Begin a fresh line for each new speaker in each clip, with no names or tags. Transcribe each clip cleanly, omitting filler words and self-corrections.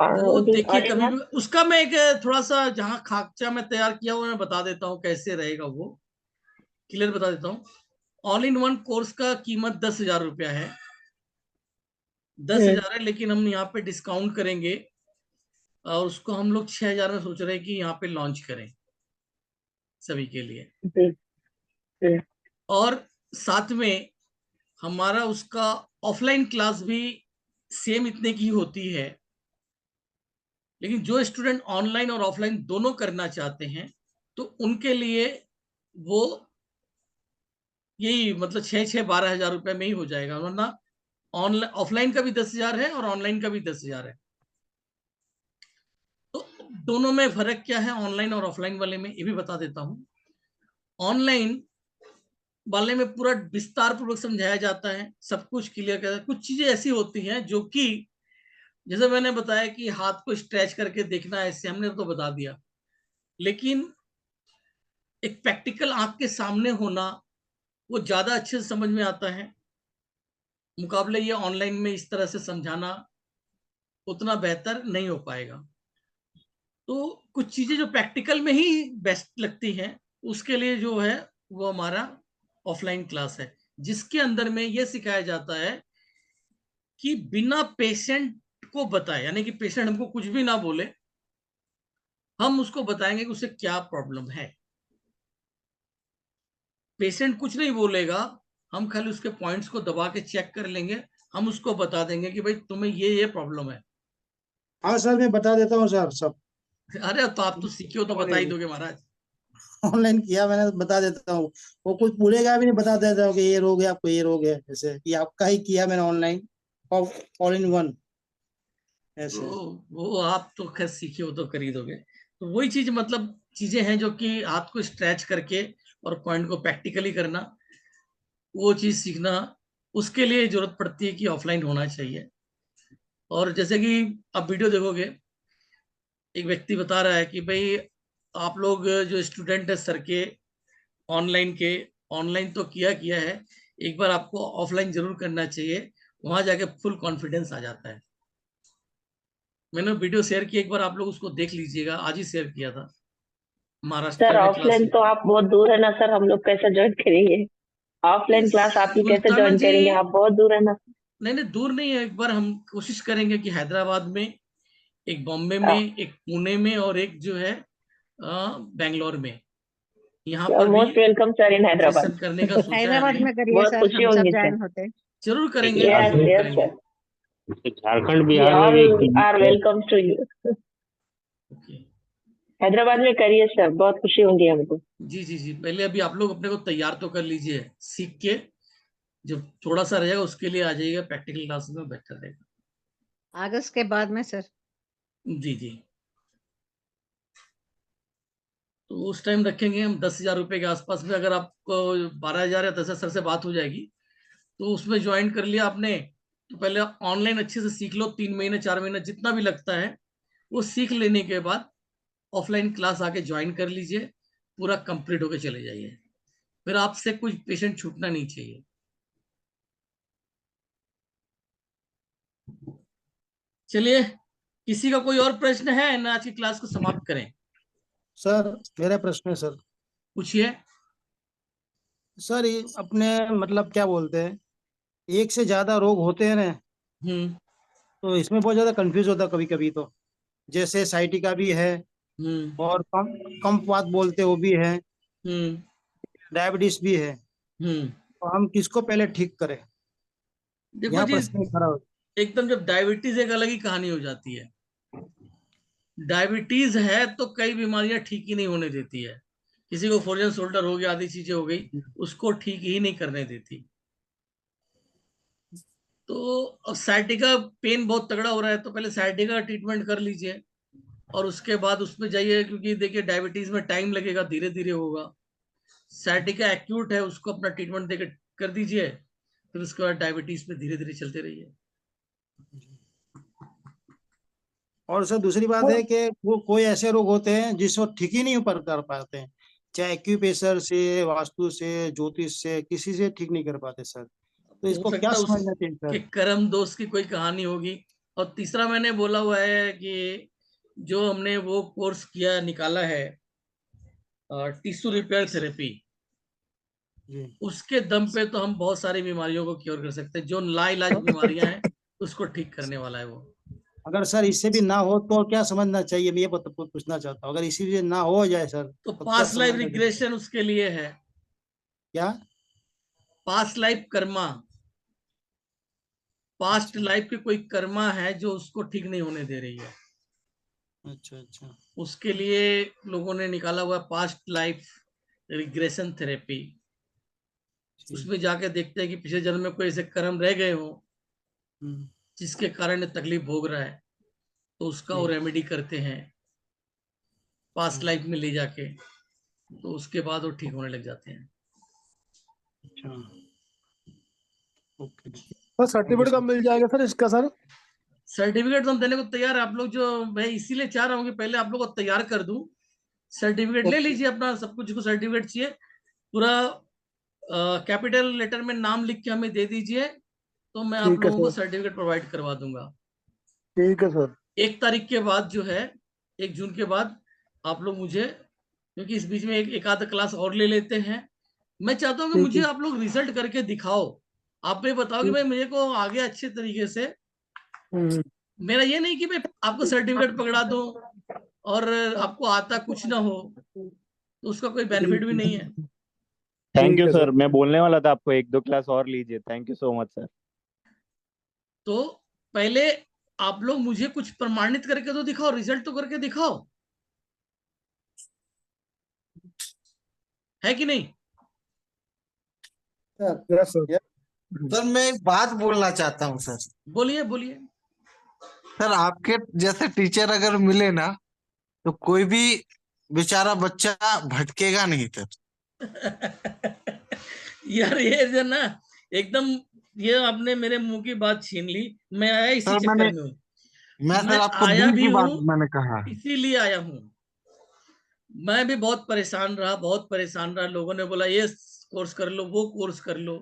वो देखिए,
all in
कभी
वन।
भी उसका मैं एक थोड़ा सा जहाँ खाकचा मैं तैयार किया हुआ मैं बता देता हूँ कैसे रहेगा वो, क्लियर बता देता हूँ। ऑल इन वन कोर्स का कीमत 10,000 रुपया है, 10,000 है, लेकिन हम यहाँ पे डिस्काउंट करेंगे और उसको हम लोग 6,000 में सोच रहे हैं कि यहाँ पे लॉन्च करें सभी के लिए।
जी जी।
और साथ में हमारा उसका ऑफलाइन क्लास भी सेम इतने की होती है, लेकिन जो स्टूडेंट ऑनलाइन और ऑफलाइन दोनों करना चाहते हैं तो उनके लिए वो यही मतलब 6-6 12 हज़ार रुपए में ही हो जाएगा, वरना ऑनलाइन ऑफलाइन का भी 10,000 है और ऑनलाइन का भी 10,000 है। तो दोनों में फर्क क्या है ऑनलाइन और ऑफलाइन वाले में, ये भी बता देता हूँ। ऑनलाइन वाले में पूरा विस्तार पूर्वक समझाया जाता है, सब कुछ क्लियर कर, कुछ चीजें ऐसी होती हैं जो कि जैसे मैंने बताया कि हाथ को स्ट्रेच करके देखना है, ऐसे हमने तो बता दिया, लेकिन एक प्रैक्टिकल आंख के सामने होना वो ज्यादा अच्छे से समझ में आता है, मुकाबले ये ऑनलाइन में इस तरह से समझाना उतना बेहतर नहीं हो पाएगा। तो कुछ चीजें जो प्रैक्टिकल में ही बेस्ट लगती हैं उसके लिए जो है वो हमारा ऑफलाइन क्लास है, जिसके अंदर में ये सिखाया जाता है कि बिना पेशेंट को बताए, यानी कि पेशेंट हमको कुछ भी ना बोले, हम उसको बताएंगे कि उसे क्या प्रॉब्लम है। पेशेंट कुछ नहीं बोलेगा, हम खाली उसके पॉइंट्स को दबा के चेक कर लेंगे, हम उसको बता देंगे कि भाई तुम्हें ये प्रॉब्लम है।
हाँ सर, मैं बता देता हूँ सर सब।
अरे तो आप तो सीखे हो तो बता ही दोगे महाराज।
ऑनलाइन किया मैंने, तो बता देता हूँ। वो कुछ बोलेगा भी नहीं, बता देता हूँ कि ये रोग है, आपको ये रोग है, जैसे कि आपका ही किया मैंने ऑनलाइन, ऑल इन वन ऐसे।
तो वो आप तो खैर सीखे हो तो कर ही दोगे। तो वही चीज मतलब चीजें हैं जो कि हाथ को स्ट्रेच करके और पॉइंट को प्रैक्टिकली करना, वो चीज सीखना, उसके लिए जरूरत पड़ती है कि ऑफलाइन होना चाहिए। और जैसे कि आप वीडियो देखोगे, एक व्यक्ति बता रहा है कि भाई आप लोग जो स्टूडेंट है सर के ऑनलाइन के, ऑनलाइन तो किया किया है, एक बार आपको ऑफलाइन जरूर करना चाहिए, वहां जाके फुल कॉन्फिडेंस आ जाता है। मैंने वीडियो शेयर किया, एक बार आप लोग उसको देख लीजिएगा, आज ही शेयर किया था,
सर
महाराष्ट्र में क्लास
ऑफलाइन
हुई
तो
थी।
आप बहुत दूर है ना सर, हम लोग कैसे ज्वाइन करेंगे? ऑफलाइन क्लास आप ही कैसे
सुल्ताना
ज्वाइन
जी,
करेंगे, आप बहुत दूर है ना।
नहीं नहीं दूर नहीं है, एक बार हम कोशिश करेंगे कि हैदराबाद में, एक बॉम्बे में, एक पुणे में और एक जो है बेंगलोर में, यहाँ पर भी
मोस्ट वेलकम सर इन हैदराबाद।
सेशन करने का सोचा है
हैदराबाद
हमने।
में करिए
बहुत
सर,
खुशी
हम सब
होंगी सर।
ज्वाइन होते।
जरूर
एक
करेंगे,
यस
जरूर
झारखंड,
यस
करेंगे।
सर।
झारखंड
वी
बिहार में
ऑल
भी एक
आर
क्लिनिक है।
Welcome to you.
Okay.
Hyderabad में करिए सर, बहुत खुशी होंगी हमको।
जी जी जी, पहले अभी आप लोग अपने को तैयार तो कर लीजिए, सीख के जब थोड़ा सा रहेगा उसके लिए आ जाइएगा, प्रैक्टिकल क्लास में बेहतर रहेगा।
अगस्त के बाद में सर।
जी जी। तो उस टाइम रखेंगे हम 10,000 रुपये के आसपास में, अगर आपको 12,000 या 10,000 सर से बात हो जाएगी तो उसमें ज्वाइन कर लिया आपने, तो पहले ऑनलाइन अच्छे से सीख लो, 3 महीने 4 महीने जितना भी लगता है, वो सीख लेने के बाद ऑफलाइन क्लास आके ज्वाइन कर लीजिए, पूरा कंप्लीट होके चले जाइए, फिर आपसे कुछ पेशेंट छूटना नहीं चाहिए। चलिए, किसी का कोई और प्रश्न है ना, आज की क्लास को समाप्त करें?
सर मेरा प्रश्न है सर।
पूछिए।
सर ये अपने मतलब क्या बोलते हैं, एक से ज्यादा रोग होते हैं ना,
हम्म
तो इसमें बहुत ज्यादा कंफ्यूज होता है कभी कभी तो। जैसे साइटिका भी है,
हम्म
और कम बात बोलते वो भी है,
हम्म
डायबिटीज भी है।
हम्म
तो हम किसको पहले ठीक करें,
देखो
यहाँ
जी,
प्रश्न खड़ा हो।
एकदम जब डायबिटीज एक अलग ही कहानी हो जाती है। डायबिटीज है तो कई बीमारियां ठीक ही नहीं होने देती है, किसी को फ्रोजन शोल्डर हो गया, आदि चीजें हो गई, उसको ठीक ही नहीं करने देती। तो अब साइटिका पेन बहुत तगड़ा हो रहा है तो पहले साइटिका का ट्रीटमेंट कर लीजिए, और उसके बाद उसमें जाइए, क्योंकि देखिए डायबिटीज में टाइम लगेगा, धीरे धीरे होगा। साइटिका एक्यूट है, उसको अपना ट्रीटमेंट देकर कर दीजिए, फिर उसके बाद डायबिटीज पे धीरे धीरे चलते रहिए।
और सर दूसरी बात है कि वो कोई ऐसे रोग होते हैं जिसको ठीक ही नहीं पर कर पाते हैं, चाहे एक्यूप्रेशर से, वास्तु से, ज्योतिष से, किसी से ठीक नहीं कर पाते सर। तो
हो
इसको क्या
सकता है
समझना चाहिए
उसके
सर?
कर्म दोष की कोई कहानी होगी, और तीसरा मैंने बोला हुआ है कि जो हमने वो कोर्स किया निकाला है टिश्यू रिपेयर थेरेपी,
जी
उसके दम पे तो हम बहुत सारी बीमारियों को क्योर कर सकते हैं। जो लाइलाज बीमारियां हैं उसको ठीक करने वाला है वो।
अगर सर इससे भी ना हो तो क्या समझना चाहिए, मैं ये पूछना चाहता हूँ, अगर इसी से ना हो जाए सर
तो
तो क्या
पास्ट लाइफ
समझना चाहिए?
रिग्रेशन उसके लिए है।
क्या?
पास्ट लाइफ कर्मा, पास्ट
अच्छा
लाइफ की कोई कर्मा है जो उसको ठीक नहीं होने दे रही है।
अच्छा अच्छा।
उसके लिए लोगों ने निकाला हुआ पास्ट लाइफ रिग्रेशन थेरेपी।
ठीक।
उसमें जाके देखते हैं कि पिछले जन्म में कोई ऐसे कर्म रह गए हो
हम्म,
जिसके कारण ये तकलीफ भोग रहा है, तो उसका वो
ठीक।
रेमेडी करते हैं
अच्छा
पास्ट लाइफ में ले जाके, तो उसके बाद वो ठीक होने लग जाते हैं।
अच्छा। ओके।
सर सर्टिफिकेट कब मिल जाएगा सर इसका सर?
सर्टिफिकेट तो हम देने को तैयार है। आप लोग जो, मैं इसीलिए चाह रहा हूँ कि पहले आप लोग को तैयार कर दूं। सर्टिफिकेट ले लीजिए अपना, सब कुछ को सर्टिफिकेट चाहिए पूरा, कैपिटल लेटर में नाम लिख के हमें दे दीजिए, तो मैं आप
ठीक है
लोगों को
सर।
सर्टिफिकेट प्रोवाइड करवा दूंगा।
ठीक है सर।
1 तारीख के बाद जो है, 1 जून के बाद आप लोग मुझे, क्योंकि इस बीच में एक आध क्लास और ले लेते हैं। मैं चाहता हूँ कि
ठीक
मुझे
है।
आप लोग रिजल्ट करके दिखाओ। आप ये बताओ कि
ठीक।
भाई मुझे को आगे अच्छे तरीके से,
हम्म।
मेरा ये नहीं कि मैं आपको सर्टिफिकेट पकड़ा दूं और आपको आता कुछ ना हो, तो उसका कोई बेनिफिट भी नहीं है।
थैंक
ठीक
यू
है
सर,
सर।
मैं बोलने वाला था आपको 1-2 क्लास और लीजिए। Thank you so much sir.
तो पहले आप लोग मुझे कुछ प्रमाणित करके तो दिखाओ, रिजल्ट तो करके दिखाओ, है कि नहीं?
Yes sir.
सर मैं एक बात बोलना चाहता हूँ सर।
बोलिए बोलिए।
सर आपके जैसे टीचर अगर मिले ना तो कोई भी बेचारा बच्चा भटकेगा नहीं सर।
यार ये जो ना, एकदम, ये आपने मेरे मुंह की बात छीन ली। मैं आया इसी
सर
चक्कर में हूँ।
मैं
मैं
सर आपको
आया
दिल
भी
की
हूँ,
बात मैंने कहा है।
इसीलिए आया हूँ। मैं भी बहुत परेशान रहा, बहुत परेशान रहा। लोगों ने बोला ये कोर्स कर लो, वो कोर्स कर लो।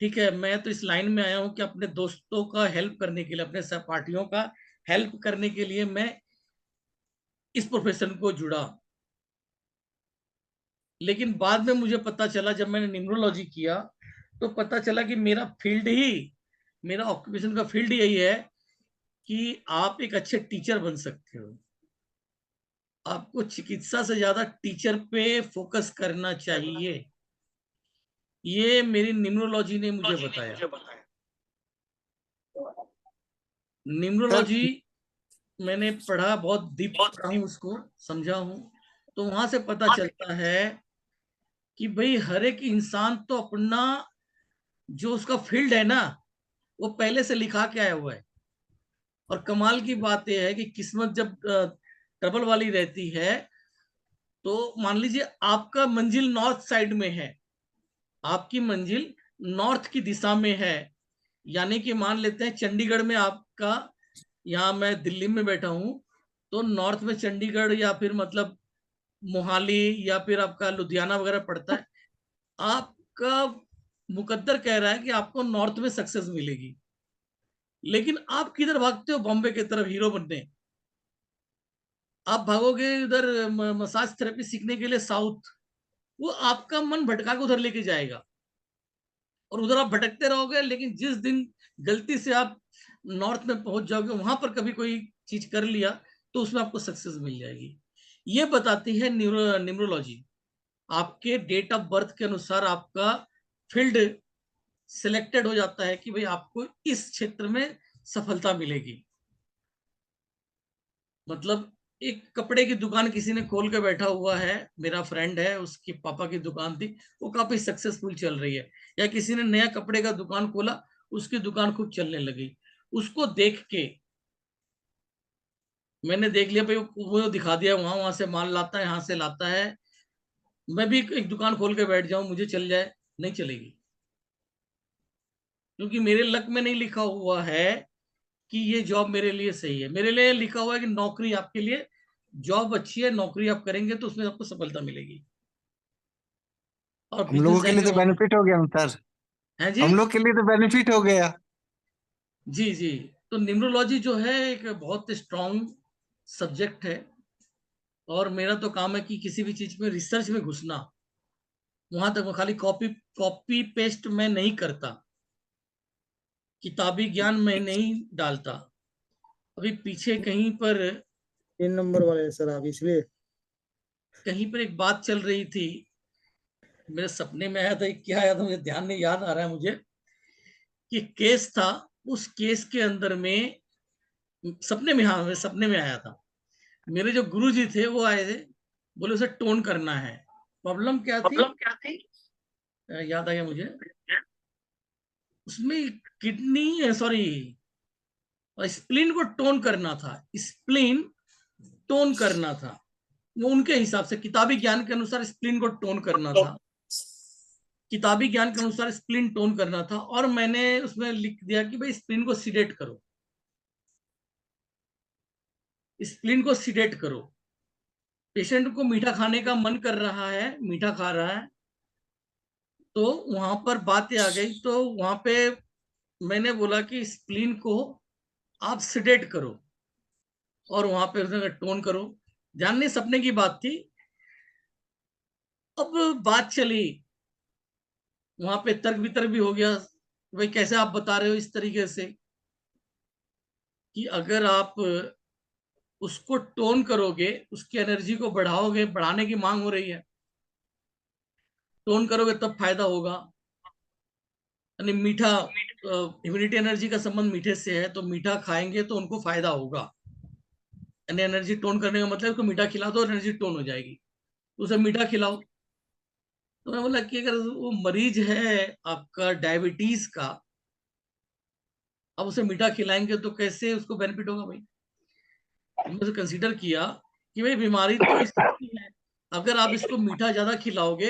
ठीक है, मैं तो इस लाइन में आया हूँ कि अपने दोस्तों का हेल्प करने के लिए, अपने सहपाठियों का हेल्प करने के लिए मैं इस प्रोफेशन को जुड़ा। लेकिन बाद में मुझे पता चला, जब मैंने न्यूमरोलॉजी किया, तो पता चला कि मेरा फील्ड ही, मेरा ऑक्यूपेशन का फील्ड यही है कि आप एक अच्छे टीचर बन सकते हो। आपको चिकित्सा से ज्यादा टीचर पे फोकस करना चाहिए। ये मेरी न्यूमरोलॉजी ने मुझे बताया।
सर
न्यूमरोलॉजी मैंने पढ़ा, बहुत डीप पढ़ा हूँ, उसको समझा हूँ। तो वहां से पता चलता है कि भाई हर एक इंसान तो अपना, जो उसका फील्ड है ना, वो पहले से लिखा के आया हुआ है। और कमाल की बात यह है कि किस्मत जब ट्रबल वाली रहती है, तो मान लीजिए आपका मंजिल नॉर्थ साइड में है, आपकी मंजिल नॉर्थ की दिशा में है। यानी कि मान लेते हैं चंडीगढ़ में आपका, यहाँ मैं दिल्ली में बैठा हूं, तो नॉर्थ में चंडीगढ़ या फिर मतलब मोहाली या फिर आपका लुधियाना वगैरह पड़ता है। आपका मुकद्दर कह रहा है कि आपको नॉर्थ में सक्सेस मिलेगी, लेकिन आप किधर भागते हो? बॉम्बे की तरफ हीरो बनने। आप भागोगे उधर मसाज थेरेपी सीखने के लिए साउथ। वो आपका मन भटका के उधर लेके जाएगा, और उधर आप भटकते रहोगे। लेकिन जिस दिन गलती से आप नॉर्थ में पहुंच जाओगे, वहां पर कभी कोई चीज कर लिया, तो उसमें आपको सक्सेस मिल जाएगी। ये बताती है न्यूमरोलॉजी। आपके डेट ऑफ बर्थ के अनुसार आपका फील्ड सिलेक्टेड हो जाता है कि भाई आपको इस क्षेत्र में सफलता मिलेगी। मतलब एक कपड़े की दुकान किसी ने खोल के बैठा हुआ है, मेरा फ्रेंड है, उसकी पापा की दुकान थी, वो काफी सक्सेसफुल चल रही है। या किसी ने नया कपड़े का दुकान खोला, उसकी दुकान खूब चलने लगी। उसको देख के मैंने देख लिया भाई, वो दिखा दिया, वहां वहां से माल लाता है, यहाँ से लाता है। मैं भी एक दुकान खोल के बैठ जाऊं, मुझे चल जाए, नहीं चलेगी। क्योंकि मेरे लक में नहीं लिखा हुआ है कि ये जॉब मेरे लिए सही है। मेरे लिए लिखा हुआ है कि नौकरी आपके लिए, जॉब अच्छी है, नौकरी आप करेंगे तो उसमें आपको सफलता मिलेगी। और
हम
बिजनेस
लोगों के
है
लिए
कि
तो बेनिफिट हो गया ना सर।
है जी।
हम लोग के लिए तो बेनिफिट हो गया।
जी जी। तो न्यूमरोलॉजी जो है एक बहुत स्ट्रॉन्ग सब्जेक्ट है, और मेरा तो काम है कि किसी भी चीज में रिसर्च में घुसना। वहां तक मैं खाली कॉपी पेस्ट मैं नहीं करता, किताबी ज्ञान मैं नहीं डालता। अभी पीछे कहीं पर
3 नंबर वाले सर आप, इसलिए
एक बात चल रही थी, मेरे सपने में आया था, क्या आया था मुझे ध्यान नहीं, याद आ रहा है मुझे कि केस था। उस केस के अंदर में सपने में, हाँ मेरे सपने में आया था, मेरे जो गुरुजी थे वो आए थे, बोले उसे टोन करना है। प्रॉब्लम क्या थी? याद आ गया मुझे, उसमें किडनी, सॉरी, स्प्लीन को टोन करना था, स्प्लीन टोन करना था। वो उनके हिसाब से किताबी ज्ञान के अनुसार स्प्लीन को टोन करना था, किताबी ज्ञान के अनुसार स्प्लीन टोन करना था। और मैंने उसमें लिख दिया कि भाई स्प्लीन को सीडेट करो, स्प्लीन को सीडेट करो। पेशेंट को मीठा खाने का मन कर रहा है, मीठा खा रहा है, तो वहां पर बातें आ गई, तो वहां पे मैंने बोला कि स्प्लीन को आप सीडेट करो, और वहां पे उसने टोन करो। ध्यान नहीं, सपने की बात थी। अब बात चली, वहां पे तर्क वितर्क भी हो गया, भाई कैसे आप बता रहे हो इस तरीके से कि अगर आप उसको टोन करोगे, उसकी एनर्जी को बढ़ाओगे, बढ़ाने की मांग हो रही है, टोन करोगे तब फायदा होगा। यानी मीठा, इम्यूनिटी एनर्जी का संबंध मीठे से है, तो मीठा खाएंगे तो उनको फायदा होगा। यानी एनर्जी टोन करने का मतलब उसको मीठा खिला दो, एनर्जी टोन हो जाएगी, तो उसे मीठा खिलाओ। तो मैं बोला कि अगर वो मरीज है आपका डायबिटीज का, अब उसे मीठा खिलाएंगे तो कैसे उसको बेनिफिट होगा भाई। मैंने कंसीडर किया कि भाई बीमारी तो इसकी है, अगर आप इसको मीठा ज्यादा खिलाओगे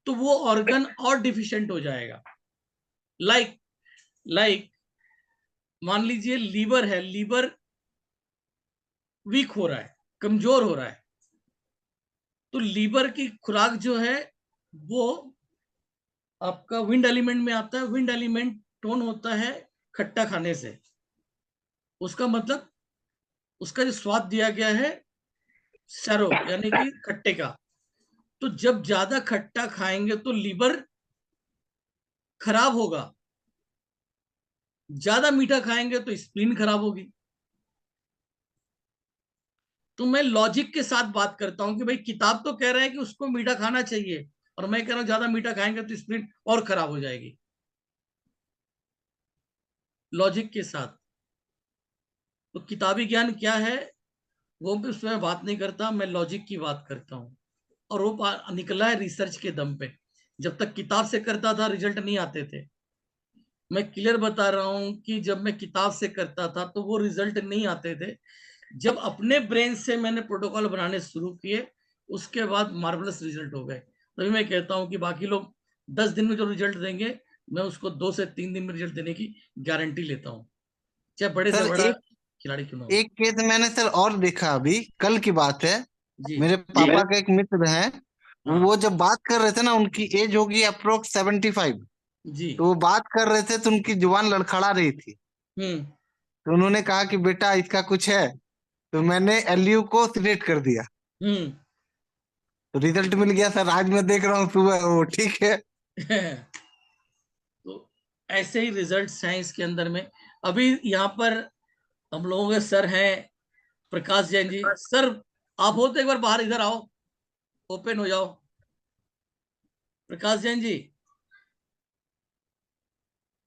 तो वो ऑर्गन और डिफिशिएंट हो जाएगा। लाइक लाइक मान लीजिए लीवर है, लीवर वीक हो रहा है, कमजोर हो रहा है, तो लीवर की खुराक जो है वो आपका विंड एलिमेंट में आता है। विंड एलिमेंट टोन होता है खट्टा खाने से, उसका मतलब उसका जो स्वाद दिया गया है सैरो यानी कि खट्टे का। तो जब ज्यादा खट्टा खाएंगे तो लीवर खराब होगा, ज्यादा मीठा खाएंगे तो स्प्लीन खराब होगी। तो मैं लॉजिक के साथ बात करता हूं कि भाई किताब तो कह रहा है कि उसको मीठा खाना चाहिए, और मैं कह रहा हूं ज्यादा मीठा खाएंगे तो स्प्लीन और खराब हो जाएगी, लॉजिक के साथ। तो किताबी ज्ञान क्या है वो भी उसमें बात नहीं करता, मैं लॉजिक की बात करता हूँ। और वो निकला है रिसर्च के दम पे। जब तक किताब से करता था रिजल्ट नहीं आते थे। मैं क्लियर बता रहा हूं कि जब मैं किताब से करता था तो वो रिजल्ट नहीं आते थे। जब अपने ब्रेन से मैंने प्रोटोकॉल बनाने शुरू किए, उसके बाद मार्वलस रिजल्ट हो गए। तभी मैं कहता हूं कि बाकी लोग 10 दिन में जो रिजल्ट देंगे, मैं उसको 2 से 3 दिन में रिजल्ट देने की गारंटी लेता हूँ, चाहे बड़े से
सर
बड़ा
एक
खिलाड़ी क्यों ना हो।
एक केस मैंने सर और देखा, अभी कल की बात है।
जी
मेरे पापा का एक मित्र है,
हाँ
वो जब बात कर रहे थे ना, उनकी एज होगी अप्रोक्स 75।
जी
तो वो बात कर रहे थे तो उनकी जुबान लड़खड़ा रही थी।
हम्म
तो उन्होंने कहा कि बेटा इसका कुछ है। तो मैंने एलयू को सिलेक्ट कर दिया,
हम्म
तो रिजल्ट मिल गया सर। आज मैं देख रहा हूँ सुबह वो ठीक है।
तो ऐसे ही रिजल्ट्स हैं इसके अंदर में। अभी यहाँ पर हम लोगों के सर हैं प्रकाश जैन जी। सर आप हो तो एक बार बाहर इधर आओ, ओपन हो जाओ। प्रकाश जैन जी,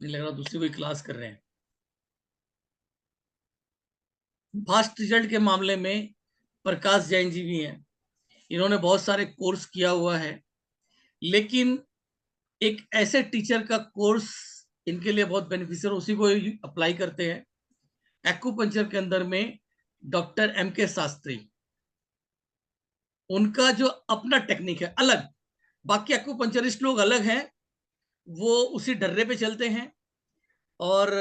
नहीं लग रहा दूसरी कोई क्लास कर रहे हैं। फास्ट रिजल्ट के मामले में प्रकाश जैन जी भी हैं, इन्होंने बहुत सारे कोर्स किया हुआ है। लेकिन एक ऐसे टीचर का कोर्स इनके लिए बहुत बेनिफिशियल, उसी को अप्लाई करते हैं। एक्यूपंक्चर के अंदर में डॉक्टर M.K. शास्त्री, उनका जो अपना टेक्निक है अलग, बाकी एक्यूपंक्चरिस्ट लोग अलग हैं, वो उसी डर्रे पे चलते हैं। और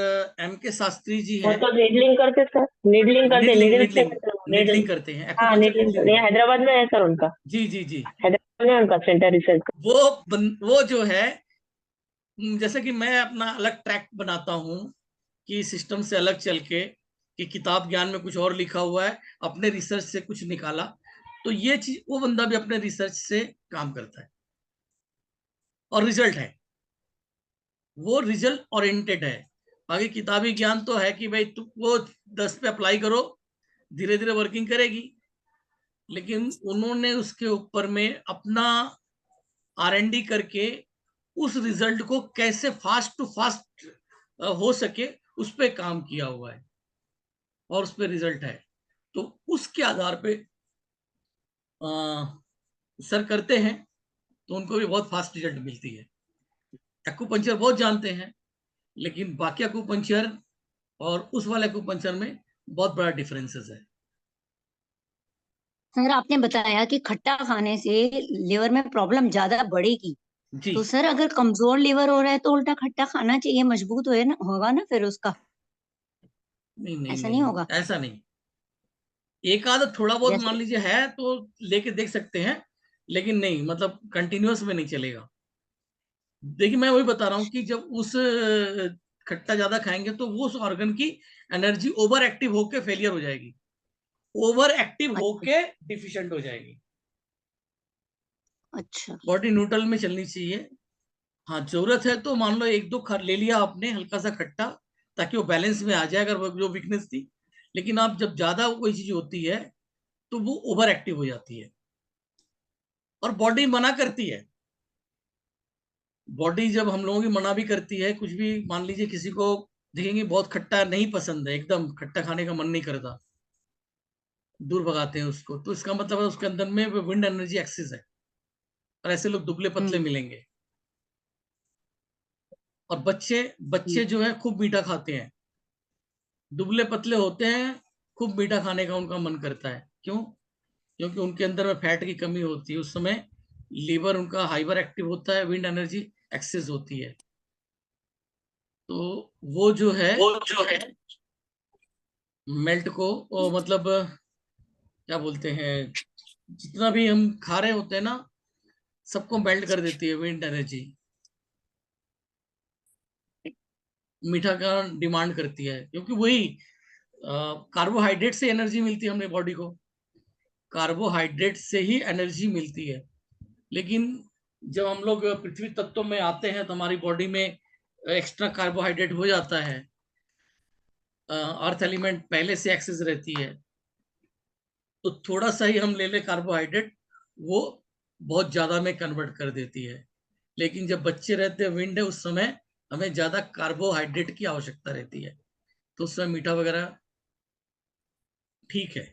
M.K. शास्त्री जी
वो
हैं,
तो नीडलिंग करते सर, नीडलिंग करते,
निडलिंग
नीडल से
निडलिंग
करते हो,
निडलिंग
नीडल।
करते हैं,
हाँ
एक्यूपंक्चर
नीडलिंग करते
निडलिंग।
हैं, हैदराबाद में है सर उनका।
जी जी जी।
हैदराबाद में उनका सेंटर रिसर्च का।
वो जो है, जैसे कि मैं अपना अलग ट्रैक बनाता हूँ, कि सिस्टम से अलग चल के कि किताब ज्ञान में कुछ और लिखा हुआ है, अपने रिसर्च से कुछ निकाला, तो ये चीज वो बंदा भी अपने रिसर्च से काम करता है और रिजल्ट है, वो रिजल्ट ओरिएंटेड है। बाकी किताबी ज्ञान तो है कि भाई तुम वो 10 पे अप्लाई करो, धीरे धीरे वर्किंग करेगी, लेकिन उन्होंने उसके ऊपर में अपना R&D करके उस रिजल्ट को कैसे फास्ट टू फास्ट हो सके उस पे काम किया हुआ है और उस पे रिजल्ट है, तो उसके आधार पे सर करते हैं तो उनको भी बहुत फास्ट रिजल्ट मिलती है। एक्यूपंक्चर बहुत जानते हैं, लेकिन बाकी एक्यूपंक्चर और उस वाले एक्यूपंक्चर में बहुत बड़ा डिफरेंसेस है।
सर आपने बताया कि खट्टा खाने से लिवर में प्रॉब्लम ज्यादा बढ़ेगी,
जी
तो सर अगर कमजोर लिवर हो रहा है तो उल्टा खट्टा खाना चाहिए, मजबूत होगा ना फिर उसका,
नहीं नहीं
ऐसा
नहीं,
नहीं
नहीं
होगा?
ऐसा नहीं, एक आधा थोड़ा बहुत मान
जैसे
लीजिए है तो लेके देख सकते हैं, लेकिन नहीं मतलब कंटिन्यूअस में नहीं चलेगा। देखिए मैं वही बता रहा हूँ कि जब उस खट्टा ज्यादा खाएंगे तो वो उस ऑर्गन की एनर्जी ओवर एक्टिव होके फेलियर हो जाएगी, ओवर एक्टिव
अच्छा
होके डिफिशिएंट हो जाएगी।
अच्छा।
बॉडी न्यूट्रल में चलनी चाहिए। हाँ जरूरत है तो मान लो एक दो खा ले लिया आपने हल्का सा खट्टा, ताकि वो बैलेंस में आ जाए अगर वो जो वीकनेस थी, लेकिन आप जब ज्यादा कोई चीज होती है तो वो ओवर एक्टिव हो जाती है और बॉडी मना करती है। बॉडी जब हम लोगों की मना भी करती है कुछ भी, मान लीजिए किसी को देखेंगे बहुत खट्टा नहीं पसंद है, एकदम खट्टा खाने का मन नहीं करता, दूर भगाते हैं उसको, तो इसका मतलब है उसके अंदर में विंड एनर्जी एक्सेस है, और ऐसे लोग दुबले पतले
हम्म
मिलेंगे। और बच्चे बच्चे जो है खूब मीठा खाते हैं, दुबले पतले होते हैं, खूब मीठा खाने का उनका मन करता है, क्यों? क्योंकि उनके अंदर में फैट की कमी होती है, उस समय लीवर उनका हाइपर एक्टिव होता है, विंड एनर्जी एक्सेस होती है, तो वो जो है मेल्ट को मतलब क्या बोलते हैं, जितना भी हम खा रहे होते हैं ना सबको मेल्ट कर देती है विंड एनर्जी, मीठा का डिमांड करती है, क्योंकि वही कार्बोहाइड्रेट से एनर्जी मिलती है हमने बॉडी को, कार्बोहाइड्रेट से ही एनर्जी मिलती है। लेकिन जब हम लोग पृथ्वी तत्व में आते हैं तो हमारी बॉडी में एक्स्ट्रा कार्बोहाइड्रेट हो जाता है, अर्थ एलिमेंट पहले से एक्सेस रहती है, तो थोड़ा सा ही हम ले ले कार्बोहाइड्रेट, वो बहुत ज्यादा में कन्वर्ट कर देती है। लेकिन जब बच्चे रहते हैं विंड है उस समय हमें ज्यादा कार्बोहाइड्रेट की आवश्यकता रहती है, तो उस समय मीठा वगैरह ठीक है।